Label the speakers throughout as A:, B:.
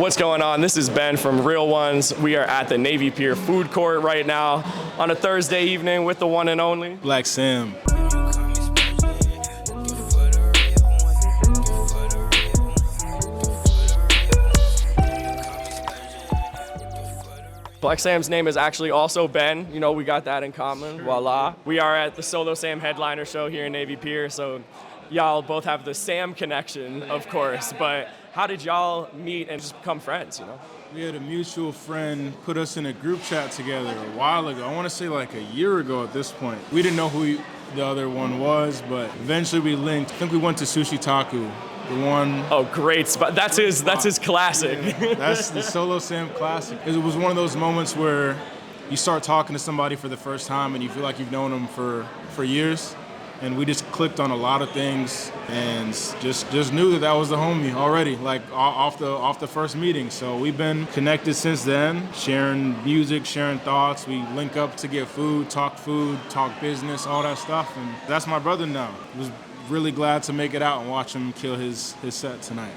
A: What's going on? This is Ben from Real Ones. We are at the Navy Pier food court right now on a Thursday evening with the one and only
B: Blvck Svm.
A: Blvck Svm's name is actually also Ben. You know, we got that in common. Voila. We are at the Solo Sam headliner show here in Navy Pier, so y'all both have the Sam connection, of course, but how did y'all meet and just become friends, you know?
B: We had a mutual friend put us in a group chat together a while ago. I want to say like a year ago at this point. We didn't know who the other one was, but eventually we linked. I think we went to Sushi Taku. The one.
A: Oh, great spot. That's his classic.
B: Yeah, that's the Solo Sam classic. It was one of those moments where you start talking to somebody for the first time and you feel like you've known them for years. And we just clicked on a lot of things and just knew that was the homie already, like off the first meeting. So we've been connected since then, sharing music, sharing thoughts. We link up to get food, talk business, all that stuff. And that's my brother now. Was really glad to make it out and watch him kill his set tonight.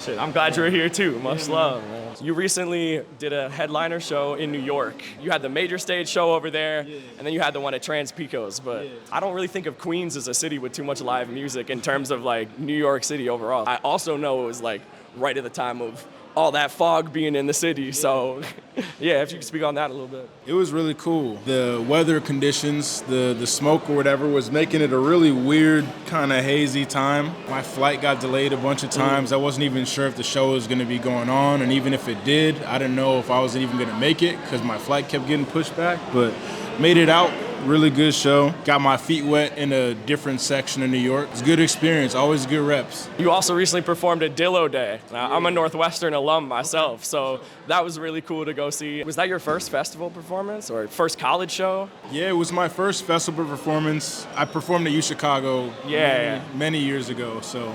A: Shit, I'm glad you're here too. Much love, man. You recently did a headliner show in New York. You had the major stage show over there, and then you had the one at Trans Pecos. But I don't really think of Queens as a city with too much live music in terms of like New York City overall. I also know it was like right at the time of all that fog being in the city. So yeah, if you could speak on that a little bit.
B: It was really cool. The weather conditions, the smoke or whatever was making it a really weird, kind of hazy time. My flight got delayed a bunch of times. I wasn't even sure if the show was going to be going on, and even if it did, I didn't know if I was even going to make it because my flight kept getting pushed back, but made it out. Really good show. Got my feet wet in a different section of New York. It's a good experience, always good reps.
A: You also recently performed at Dillo Day. Now, I'm a Northwestern alum myself, so that was really cool to go see. Was that your first festival performance or first college show?
B: Yeah, it was my first festival performance. I performed at U Chicago many years ago, so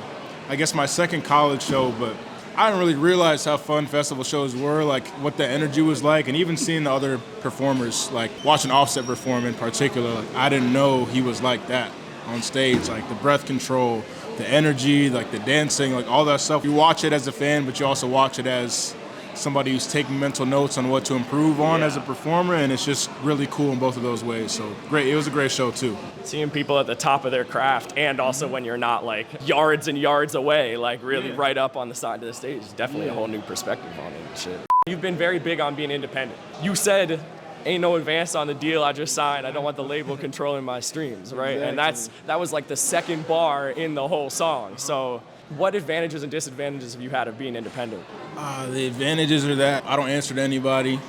B: I guess my second college show, but I didn't really realize how fun festival shows were, like what the energy was like, and even seeing the other performers, like watching Offset perform in particular, like, I didn't know he was like that on stage, like the breath control, the energy, like the dancing, like all that stuff. You watch it as a fan, but you also watch it as somebody who's taking mental notes on what to improve on as a performer, and it's just really cool in both of those ways. So great, it was a great show too.
A: Seeing people at the top of their craft, and also when you're not like yards and yards away, like really right up on the side of the stage, is definitely a whole new perspective on it and shit. You've been very big on being independent. You said, ain't no advance on the deal I just signed. I don't want the label controlling my streams, right? Exactly. And that was like the second bar in the whole song. So what advantages and disadvantages have you had of being independent?
B: The advantages are that I don't answer to anybody.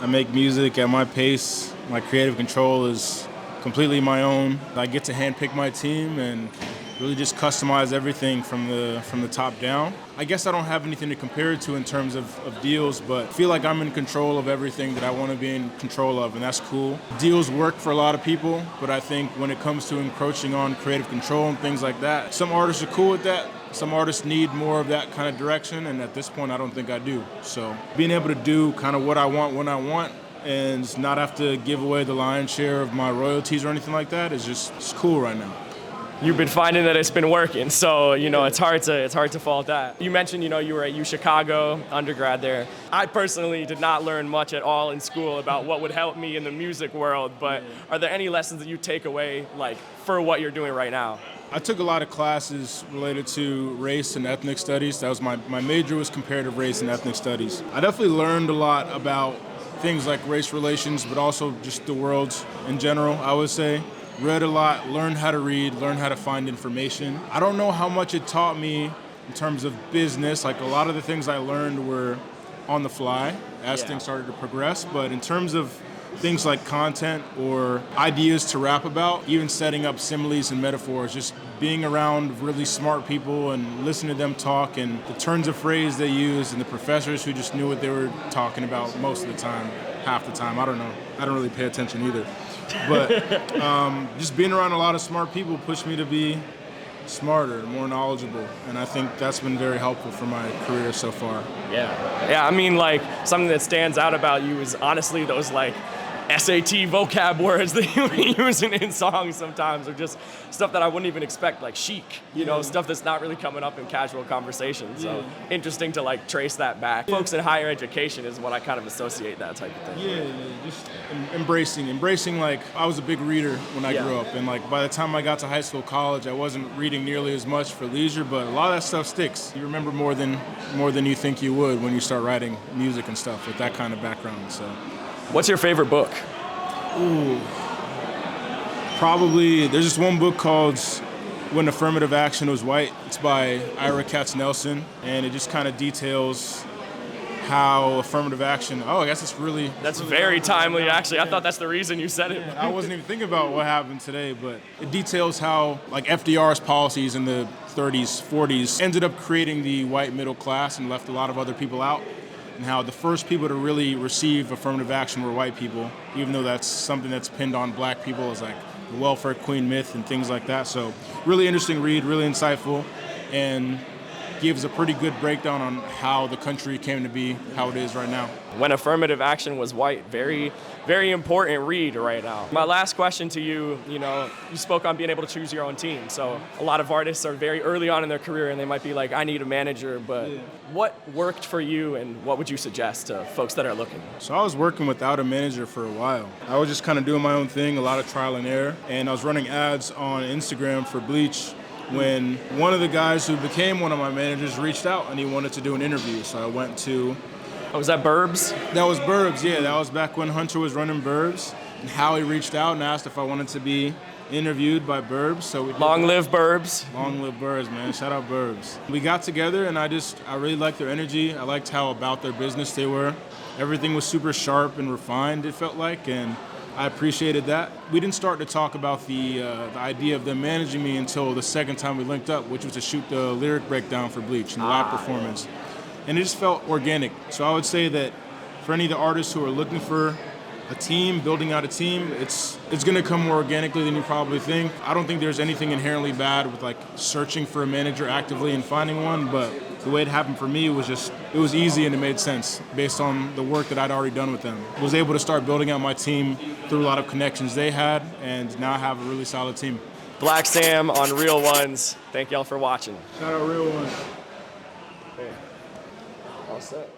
B: I make music at my pace. My creative control is completely my own. I get to handpick my team and really just customize everything from the top down. I guess I don't have anything to compare it to in terms of deals, but I feel like I'm in control of everything that I want to be in control of, and that's cool. Deals work for a lot of people, but I think when it comes to encroaching on creative control and things like that, some artists are cool with that. Some artists need more of that kind of direction, and at this point, I don't think I do. So being able to do kind of what I want when I want and not have to give away the lion's share of my royalties or anything like that is just cool right now.
A: You've been finding that it's been working, so you know it's hard to fault that. You mentioned you were at U Chicago, undergrad there. I personally did not learn much at all in school about what would help me in the music world, but are there any lessons that you take away like for what you're doing right now?
B: I took a lot of classes related to race and ethnic studies. That was my major was comparative race and ethnic studies. I definitely learned a lot about things like race relations, but also just the world in general, I would say. Read a lot, learned how to read, learned how to find information. I don't know how much it taught me in terms of business. Like a lot of the things I learned were on the fly as things started to progress, but in terms of things like content or ideas to rap about, even setting up similes and metaphors, just being around really smart people and listening to them talk and the turns of phrase they use and the professors who just knew what they were talking about most of the time, half the time. I don't know. I don't really pay attention either. But just being around a lot of smart people pushed me to be smarter, more knowledgeable, and I think that's been very helpful for my career so far.
A: Yeah, I mean, like, something that stands out about you is honestly those, like, SAT vocab words that you be using in songs sometimes, or just stuff that I wouldn't even expect, like chic, you know, stuff that's not really coming up in casual conversation. So interesting to like trace that back. Folks in higher education is what I kind of associate that type of thing.
B: Yeah, just embracing like, I was a big reader when I grew up, and like by the time I got to high school, college, I wasn't reading nearly as much for leisure, but a lot of that stuff sticks. You remember more than you think you would when you start writing music and stuff with that kind of background. So
A: what's your favorite book?
B: Ooh, probably, there's this one book called When Affirmative Action Was White. It's by Ira Katz-Nelson, and it just kind of details how affirmative action, I guess it's really...
A: That's very timely, actually. I thought that's the reason you said it.
B: I wasn't even thinking about what happened today, but it details how like FDR's policies in the 30s, 40s ended up creating the white middle class and left a lot of other people out. And how the first people to really receive affirmative action were white people, even though that's something that's pinned on black people, as like the welfare queen myth and things like that. So really interesting read, really insightful, and gives a pretty good breakdown on how the country came to be how it is right now.
A: When Affirmative Action Was White, very, very important read right now. My last question to you, you spoke on being able to choose your own team. So a lot of artists are very early on in their career and they might be like, I need a manager, but what worked for you and what would you suggest to folks that are looking?
B: So I was working without a manager for a while. I was just kind of doing my own thing, a lot of trial and error, and I was running ads on Instagram for Bleach when one of the guys who became one of my managers reached out and he wanted to do an interview. So I went to...
A: Oh, was that Burbs?
B: That was Burbs, yeah. That was back when Hunter was running Burbs. And Howie reached out and asked if I wanted to be interviewed by Burbs. So we
A: Long live Burbs.
B: Long live Burbs, man. Shout out Burbs. We got together and I really liked their energy. I liked how about their business they were. Everything was super sharp and refined, it felt like, and I appreciated that. We didn't start to talk about the idea of them managing me until the second time we linked up, which was to shoot the lyric breakdown for Bleach and the live performance. And it just felt organic. So I would say that for any of the artists who are looking for a team, building out a team, it's going to come more organically than you probably think. I don't think there's anything inherently bad with like searching for a manager actively and finding one, but the way it happened for me was it was easy and it made sense based on the work that I'd already done with them. I was able to start building out my team through a lot of connections they had, and now I have a really solid team.
A: Blvck Svm on Real Ones. Thank y'all for watching.
B: Shout out Real Ones.
A: All set.